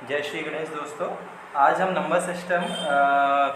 जय श्री गणेश दोस्तों। आज हम number system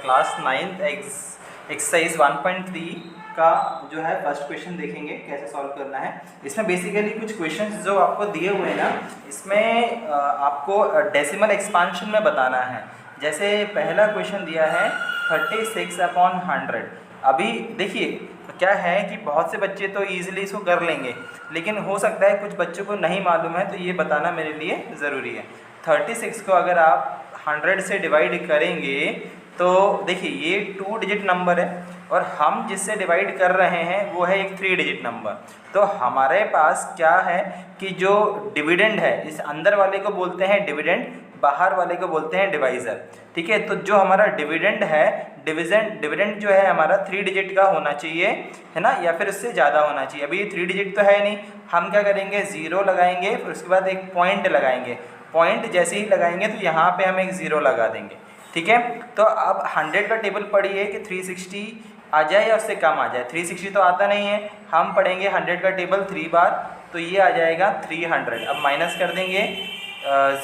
class 9th exercise 1.3 का जो है फर्स्ट क्वेश्चन देखेंगे कैसे सॉल्व करना है। इसमें बेसिकली कुछ क्वेश्चंस जो आपको दिए हुए हैं ना, इसमें आपको डेसिमल एक्सपांशन में बताना है। जैसे पहला क्वेश्चन दिया है 36/100। अभी देखिए क्या है कि बहुत से बच्चे तो ईजिली इसको कर लेंगे, लेकिन हो सकता है कुछ बच्चों को नहीं मालूम है, तो ये बताना मेरे लिए ज़रूरी है। 36 को अगर आप 100 से डिवाइड करेंगे तो देखिए ये 2 डिजिट नंबर है और हम जिससे डिवाइड कर रहे हैं वो है एक 3 डिजिट नंबर। तो हमारे पास क्या है कि जो डिविडेंड है, इस अंदर वाले को बोलते हैं डिविडेंड, बाहर वाले को बोलते हैं डिवाइज़र। ठीक है, तो जो हमारा डिविडेंड है, डिविडेंड जो है हमारा 3 डिजिट का होना चाहिए, है ना, या फिर उससे ज़्यादा होना चाहिए। अभी ये 3 डिजिट तो है नहीं, हम क्या करेंगे 0 लगाएंगे, फिर उसके बाद एक पॉइंट लगाएंगे। पॉइंट जैसे ही लगाएंगे तो यहाँ पे हम एक 0 लगा देंगे। ठीक है, तो अब 100 का टेबल पढ़िए कि 360 आ जाए या उससे कम आ जाए। 360 तो आता नहीं है, हम पढ़ेंगे 100 का टेबल 3 बार, तो ये आ जाएगा 300। अब माइनस कर देंगे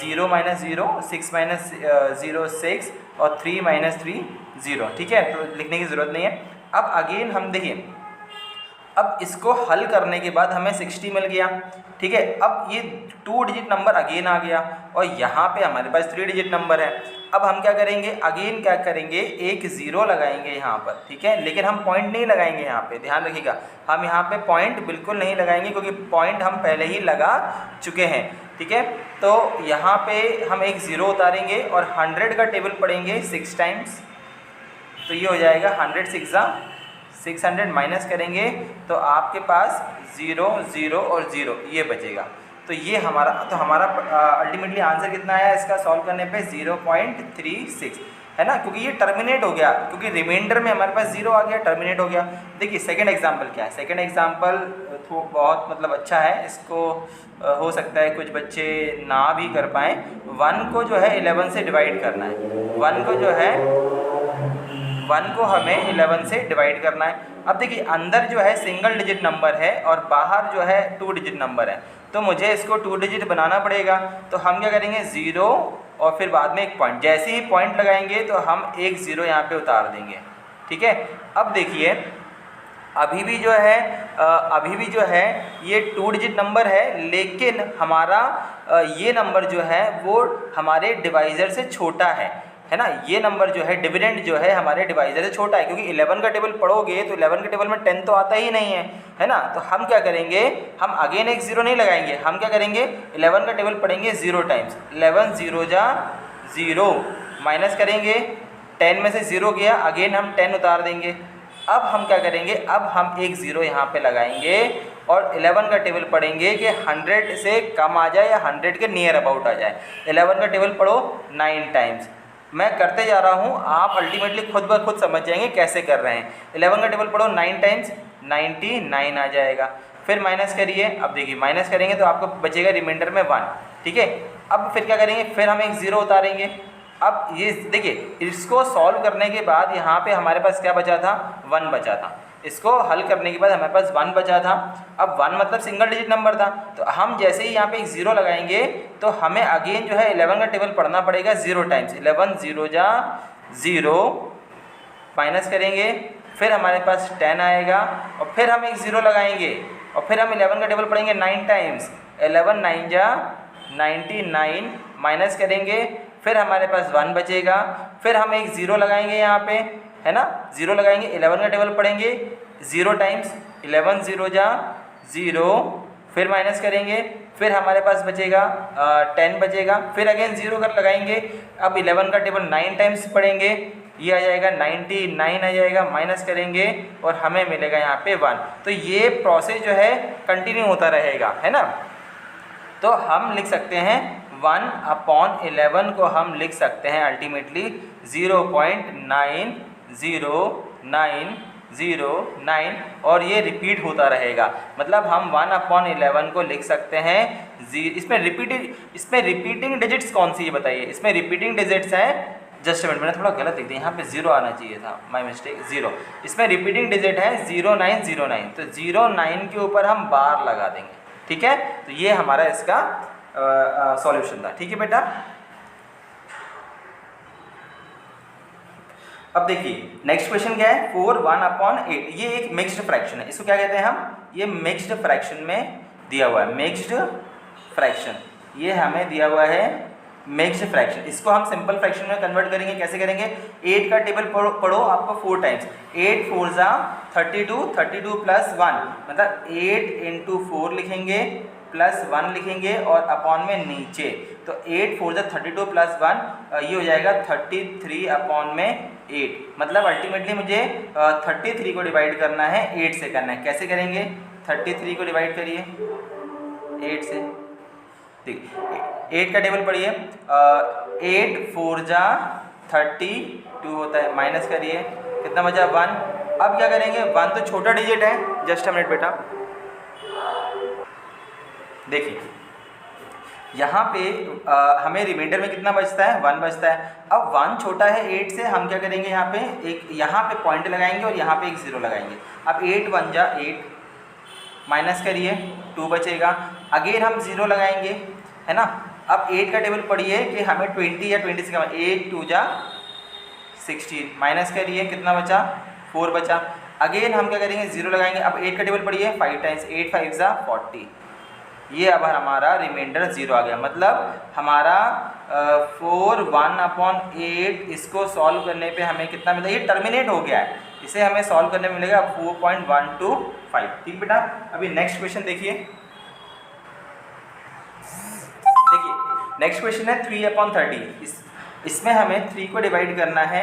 0 - 0, 6 - 0 6 और 3 - 3 0। ठीक है, तो लिखने की ज़रूरत नहीं है। अब अगेन हम देखिए, अब इसको हल करने के बाद हमें 60 मिल गया। ठीक है, अब ये 2 डिजिट नंबर अगेन आ गया और यहाँ पे हमारे पास 3 डिजिट नंबर है। अब हम क्या करेंगे, अगेन क्या करेंगे, एक 0 लगाएंगे यहाँ पर। ठीक है, लेकिन हम पॉइंट नहीं लगाएंगे यहाँ पे, ध्यान रखिएगा, हम यहाँ पे पॉइंट बिल्कुल नहीं लगाएंगे क्योंकि पॉइंट हम पहले ही लगा चुके हैं। ठीक है, तो यहाँ पे हम एक 0 उतारेंगे और 100 का टेबल पढ़ेंगे 6 टाइम्स, तो ये हो जाएगा 100 600 माइनस करेंगे तो आपके पास 0 0 और 0 ये बचेगा। तो ये हमारा अल्टीमेटली आंसर कितना आया इसका सॉल्व करने पे 0.36 है ना, क्योंकि ये टर्मिनेट हो गया, क्योंकि रिमाइंडर में हमारे पास 0 आ गया, टर्मिनेट हो गया। देखिए सेकंड एग्जांपल क्या है, सेकंड एग्जांपल बहुत मतलब अच्छा है, इसको हो सकता है कुछ बच्चे ना भी कर पाएँ। 1 को जो है 11 से डिवाइड करना है, 1 को जो है 1 को हमें 11 से डिवाइड करना है। अब देखिए अंदर जो है सिंगल डिजिट नंबर है और बाहर जो है 2 डिजिट नंबर है, तो मुझे इसको 2 डिजिट बनाना पड़ेगा। तो हम क्या करेंगे 0 और फिर बाद में एक पॉइंट, जैसे ही पॉइंट लगाएंगे तो हम एक 0 यहाँ पे उतार देंगे। ठीक है, अब देखिए अभी भी जो है ये 2 डिजिट नंबर है, लेकिन हमारा ये नंबर जो है वो हमारे डिवाइज़र से छोटा है ना। ये नंबर जो है डिविडेंड जो है हमारे डिवाइज़र से छोटा है, क्योंकि 11 का टेबल पढ़ोगे तो 11 के टेबल में 10 तो आता ही नहीं है ना। तो हम क्या करेंगे, हम अगेन एक 0 नहीं लगाएंगे, हम क्या करेंगे 11 का टेबल पढ़ेंगे 0 टाइम्स, 11 0 जा 0, माइनस करेंगे 10 में से 0 गया, अगेन हम 10 उतार देंगे। अब हम क्या करेंगे, अब हम एक 0 यहाँ पे लगाएंगे और 11 का टेबल पढ़ेंगे कि 100 से कम आ जाए या 100 के नियर अबाउट आ जाए। 11 का टेबल पढ़ो 9 टाइम्स, मैं करते जा रहा हूँ, आप अल्टीमेटली खुद ब खुद समझ जाएंगे कैसे कर रहे हैं। 11 का टेबल पढ़ो 9 टाइम्स, 99 आ जाएगा। फिर माइनस करिए, अब देखिए माइनस करेंगे तो आपको बचेगा रिमाइंडर में 1। ठीक है, अब फिर क्या करेंगे, फिर हम एक 0 उतारेंगे। अब ये देखिए इसको सॉल्व करने के बाद यहाँ पे हमारे पास क्या बचा था, 1 बचा था। इसको हल करने के बाद हमारे पास 1 बचा था। अब 1 मतलब सिंगल डिजिट नंबर था, तो हम जैसे ही यहाँ पे एक 0 लगाएंगे तो हमें अगेन जो है 11 का टेबल पढ़ना पड़ेगा 0 टाइम्स, 11 0 जा 0, माइनस करेंगे, फिर हमारे पास 10 आएगा और फिर हम एक 0 लगाएंगे और फिर हम 11 का टेबल पढ़ेंगे 9 टाइम्स, 11 9 जा 99, माइनस करेंगे, फिर हमारे पास 1 बचेगा, फिर हम एक 0 लगाएंगे यहाँ पे, है ना, 0 लगाएंगे, 11 का टेबल पढ़ेंगे 0 टाइम्स, 11 0 जा 0, फिर माइनस करेंगे, फिर हमारे पास बचेगा 10 बचेगा, फिर अगेन 0 कर लगाएंगे। अब 11 का टेबल 9 टाइम्स पढ़ेंगे, ये आ जाएगा 99 आ जाएगा, माइनस करेंगे और हमें मिलेगा यहाँ पे 1। तो ये प्रोसेस जो है कंटिन्यू होता रहेगा, है ना। तो हम लिख सकते हैं 1/11 को हम लिख सकते हैं अल्टीमेटली 0.900909 और ये रिपीट होता रहेगा। मतलब हम 1/11 को लिख सकते हैं। इसमें रिपीटिंग डिजिट्स कौन सी है बताइए, इसमें रिपीटिंग डिजिट्स हैं, जस्ट मिनट मैंने थोड़ा गलत लिख दिया, यहाँ पे 0 आना चाहिए था, माय मिस्टेक, 0। इसमें रिपीटिंग डिजिट है 0909, तो 09 के ऊपर हम बार लगा देंगे। ठीक है, तो ये हमारा इसका सॉल्यूशन था। ठीक है बेटा। अब देखिए नेक्स्ट क्वेश्चन क्या है, 4 1/8। ये एक मिक्स्ड फ्रैक्शन है, इसको क्या कहते हैं हम, ये मिक्स्ड फ्रैक्शन में दिया हुआ है, मिक्स्ड फ्रैक्शन, ये हमें दिया हुआ है मिक्स्ड फ्रैक्शन। इसको हम सिंपल फ्रैक्शन में कन्वर्ट करेंगे, कैसे करेंगे, 8 का टेबल पढ़ो आपको 4 टाइम्स, 8 4 जा 32, 32 प्लस 1 मतलब 8 इंटू 4 लिखेंगे प्लस 1 लिखेंगे और अपॉन में नीचे, तो 8 4 जा 32 प्लस 1 ये हो जाएगा 33 अपॉन में 8। मतलब अल्टीमेटली मुझे 33 को डिवाइड करना है 8 से करना है, कैसे करेंगे, 33 को डिवाइड करिए 8 से, ठीक, 8 का टेबल पढ़िए, 8 4 जा 32 होता है, माइनस करिए कितना बचा 1। अब क्या करेंगे, 1 तो छोटा डिजिट है, जस्ट अ मिनट बेटा, देखिए यहाँ पे हमें रिमाइंडर में कितना बचता है, 1 बचता है। अब 1 छोटा है 8 से, हम क्या करेंगे, यहाँ पे एक यहाँ पे पॉइंट लगाएंगे और यहाँ पे एक 0 लगाएंगे। अब 8 1 जा 8, माइनस करिए 2 बचेगा, अगेन हम 0 लगाएंगे, है ना। अब 8 का टेबल पढ़िए कि हमें 20 या 20 से कम, 8 2 जा 16, माइनस करिए कितना बचा 4 बचा, अगेन हम क्या करेंगे 0 लगाएंगे। अब 8 का टेबल पढ़िए 5 टाइम्स, 8 5 जा 40, ये अब हमारा रिमाइंडर 0 आ गया। मतलब हमारा 4 1/8 इसको सॉल्व करने पे हमें कितना मिला, ये टर्मिनेट हो गया है, इसे हमें सॉल्व करने में मिलेगा 4.125। ठीक बेटा, अभी नेक्स्ट क्वेश्चन देखिए, नेक्स्ट क्वेश्चन है 3/30। इसमें हमें 3 को डिवाइड करना है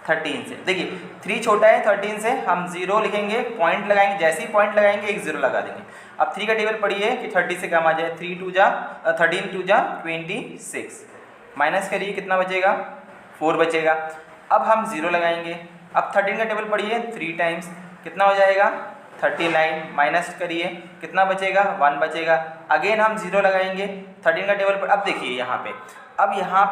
13 से। देखिए 3 छोटा है 13 से, हम 0 लिखेंगे, पॉइंट लगाएंगे, जैसे ही पॉइंट लगाएंगे एक 0 लगा देंगे। अब 3 का टेबल पढ़िए कि 30 से कम आ जाए, 13 2 जा 26, माइनस करिए कितना बचेगा 4 बचेगा। अब हम 0 लगाएंगे। अब 13 का टेबल पढ़िए 3 टाइम्स, कितना हो जाएगा 39, माइनस करिए कितना बचेगा 1 बचेगा, अगेन हम 0 लगाएंगे 13 का टेबल पर। अब देखिए यहाँ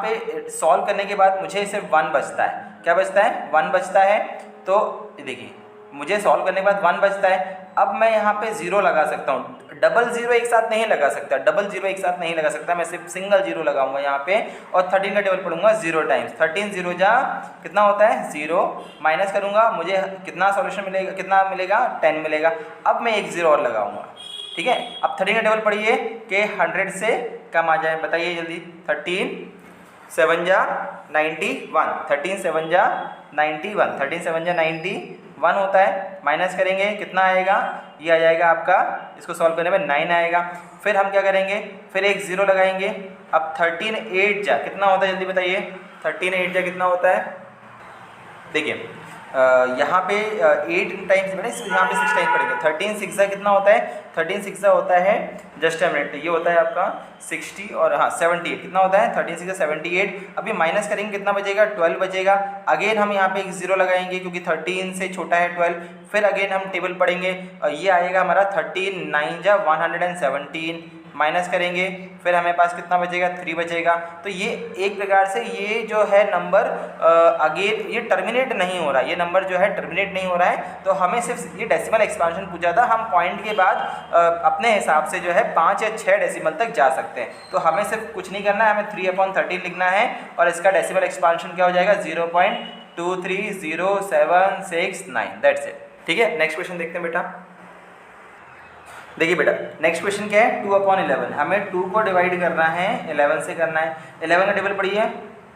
पे सॉल्व करने के बाद मुझे सिर्फ 1 बचता है, क्या बचता है 1 बचता है। तो देखिए मुझे सॉल्व करने के बाद 1 बचता है। अब मैं यहाँ पे 0 लगा सकता हूँ, डबल 0 एक साथ नहीं लगा सकता, डबल 0 एक साथ नहीं लगा सकता, मैं सिर्फ सिंगल 0 लगाऊंगा यहाँ पे और 13 का टेबल पढ़ूंगा 0 टाइम्स, 13 0 जा कितना होता है 0, माइनस करूँगा, मुझे कितना सॉल्यूशन मिलेगा, कितना मिलेगा 10 मिलेगा। अब मैं एक 0 और लगाऊंगा, ठीक है। अब 13 का टेबल पढ़िए कि 100 से कम आ जाए, बताइए जल्दी, 13 7 जा 91, 13 7 जा 91, 13 7 जा 91 होता है, माइनस करेंगे कितना आएगा, ये आ जाएगा आपका, इसको सॉल्व करने में 9 आएगा। फिर हम क्या करेंगे, फिर एक 0 लगाएंगे। अब 13 8 जा कितना होता है जल्दी बताइए, 13 8 जा कितना होता है, देखिए यहाँ पे 8 टाइम्स बने, यहाँ पे 6 टाइम्स पड़ेंगे। 13 6 जा कितना होता है, 13 6 जा होता है, जस्ट अ मिनट, ये होता है आपका 60 और हाँ 78, कितना होता है 13 6 जा 78। अभी माइनस करेंगे कितना बचेगा 12 बचेगा, अगेन हम यहाँ पे एक 0 लगाएंगे क्योंकि 13 से छोटा है 12। फिर अगेन हम टेबल पढ़ेंगे, ये आएगा हमारा 13 9 जा 117, माइनस करेंगे, फिर हमें पास कितना बचेगा 3 बचेगा। तो ये एक प्रकार से ये जो है नंबर अगेन ये टर्मिनेट नहीं हो रहा, ये नंबर जो है टर्मिनेट नहीं हो रहा है। तो हमें सिर्फ ये डेसिमल एक्सपांशन पूछा था, हम पॉइंट के बाद अपने हिसाब से जो है 5 या 6 डेसिमल तक जा सकते हैं। तो हमें सिर्फ कुछ नहीं करना है, हमें 3/13 लिखना है और इसका डेसिमल एक्सपांशन क्या हो जाएगा 0.23076 दैट्स इट। ठीक है, नेक्स्ट क्वेश्चन देखते हैं बेटा। देखिए बेटा नेक्स्ट क्वेश्चन क्या है, 2/11, हमें 2 को डिवाइड करना है 11 से करना है। 11 का टेबल पढ़िए,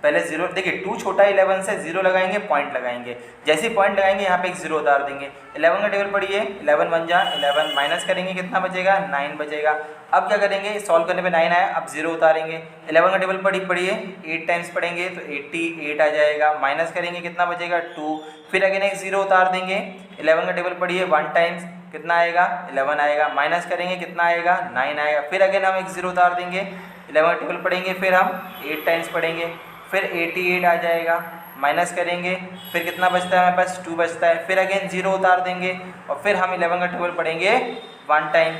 पहले 0, देखिए 2 छोटा है 11 से, 0 लगाएंगे, पॉइंट लगाएंगे, जैसे ही पॉइंट लगाएंगे यहाँ पे एक 0 उतार देंगे। 11 का टेबल पढ़िए, 11 1 जा 11, माइनस करेंगे कितना बचेगा 9 बचेगा। अब क्या करेंगे, सॉल्व करने पे 9 आया, अब 0 उतारेंगे। 11 का टेबल पढ़िए 8 टाइम्स पढ़ेंगे तो 88 आ जाएगा, माइनस करेंगे कितना बचेगा 2, फिर अगेन एक 0 उतार देंगे। 11 का टेबल पढ़िए 1 टाइम्स कितना आएगा 11 आएगा, माइनस करेंगे कितना आएगा 9 आएगा, फिर अगेन हम एक 0 उतार देंगे। 11 का टेबल पढ़ेंगे, फिर हम 8 टाइम्स पढ़ेंगे, फिर 88 आ जाएगा, माइनस करेंगे, फिर कितना बचता है हमारे पास 2 बचता है, फिर अगेन 0 उतार देंगे और फिर हम 11 का टेबल पढ़ेंगे 1 टाइम,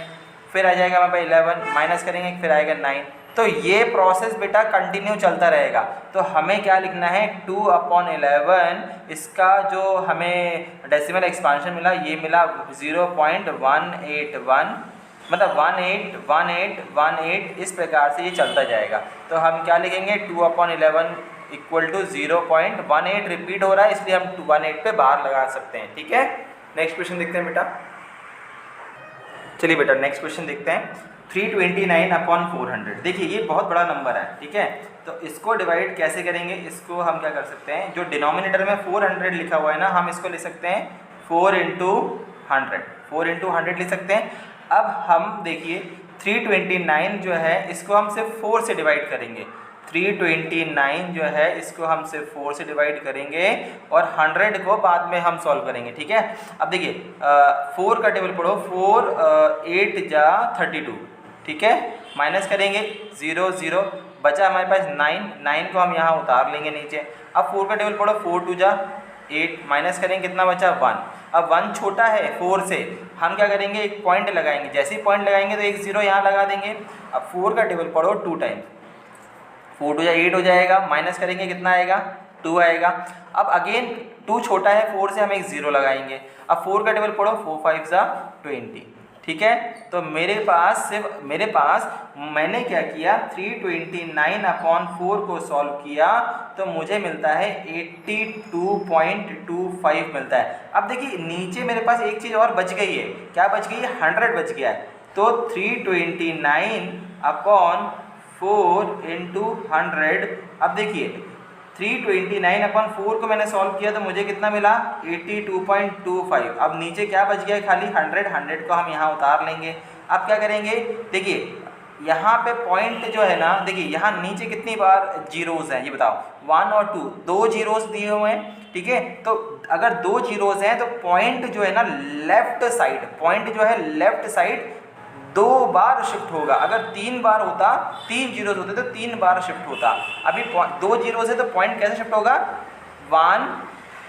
फिर आ जाएगा हमारे पास 11, माइनस करेंगे फिर आएगा 9। तो ये प्रोसेस बेटा कंटिन्यू चलता रहेगा। तो हमें क्या लिखना है 2/11, इसका जो हमें डेसिमल एक्सपांशन मिला ये मिला 0.181, मतलब 1818 इस प्रकार से ये चलता जाएगा। तो हम क्या लिखेंगे 2/11 इक्वल टू 0.18 रिपीट हो रहा है, इसलिए हम 18 पे बार लगा सकते हैं। ठीक है, नेक्स्ट क्वेश्चन देखते हैं बेटा। चलिए बेटा नेक्स्ट क्वेश्चन देखते हैं। 329/400, देखिए ये बहुत बड़ा नंबर है। ठीक है, तो इसको डिवाइड कैसे करेंगे, इसको हम क्या कर सकते हैं, जो डिनोमिनेटर में 400 लिखा हुआ है ना, हम इसको लिख सकते हैं 4 × 100, 4 × 100 लिख सकते हैं। अब हम देखिए 329 जो है इसको हम सिर्फ 4 से डिवाइड करेंगे, 329 जो है इसको हम सिर्फ 4 से डिवाइड करेंगे और 100 को बाद में हम सॉल्व करेंगे। ठीक है, अब देखिए 4 का टेबल पढ़ो, 4 8 जा 32। ठीक है, माइनस करेंगे 0 0, बचा हमारे पास 9 को हम यहाँ उतार लेंगे नीचे। अब 4 का टेबल पढ़ो, 4 2 जा 8, माइनस करेंगे कितना बचा 1। अब 1 छोटा है 4 से, हम क्या करेंगे एक पॉइंट लगाएंगे, जैसे ही पॉइंट लगाएंगे तो एक 0 यहाँ लगा देंगे। अब 4 का टेबल पढ़ो 2 टाइम्स, 4 2 जा 8 हो जाएगा, माइनस करेंगे कितना आएगा 2 आएगा। अब अगेन 2 छोटा है 4 से, हम एक 0 लगाएंगे। अब 4 का टेबल पढ़ो, 4 5 जा 20। ठीक है, तो मेरे पास मैंने क्या किया 329/4 को सॉल्व किया तो मुझे मिलता है 82.25 मिलता है। अब देखिए नीचे मेरे पास एक चीज़ और बच गई है, क्या बच गई है, 100 बच गया है। तो 329/4 × 100, अब देखिए 329/4 को मैंने सॉल्व किया तो मुझे कितना मिला 82.25। अब नीचे क्या बच गया, खाली 100 को हम यहाँ उतार लेंगे। अब क्या करेंगे, देखिए यहाँ पे पॉइंट जो है ना, देखिए यहाँ नीचे कितनी बार जीरोज़ हैं ये बताओ, 1 और 2, 2 जीरोज़ दिए हुए हैं। ठीक है, तो अगर 2 जीरोज़ हैं तो पॉइंट जो है ना लेफ्ट साइड 2 बार शिफ्ट होगा। अगर 3 बार होता, 3 जीरोज़ होते तो 3 बार शिफ्ट होता। अभी 2 जीरोज़ है तो पॉइंट कैसे शिफ्ट होगा, 1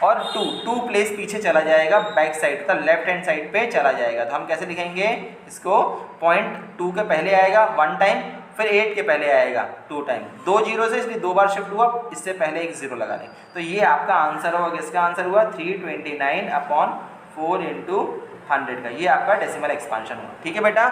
और 2 प्लेस पीछे चला जाएगा, बैक साइड का लेफ्ट हैंड साइड पे चला जाएगा। तो हम कैसे लिखेंगे इसको, पॉइंट 2 के पहले आएगा 1 टाइम, फिर 8 के पहले आएगा 2 टाइम। 2 जीरो से इसलिए 2 बार शिफ्ट हुआ, इससे पहले एक 0 लगा दें। तो ये आपका आंसर होगा, इसका आंसर हुआ 329/4 × 100 का, ये आपका डेसिमल एक्सपांशन हुआ। ठीक है बेटा।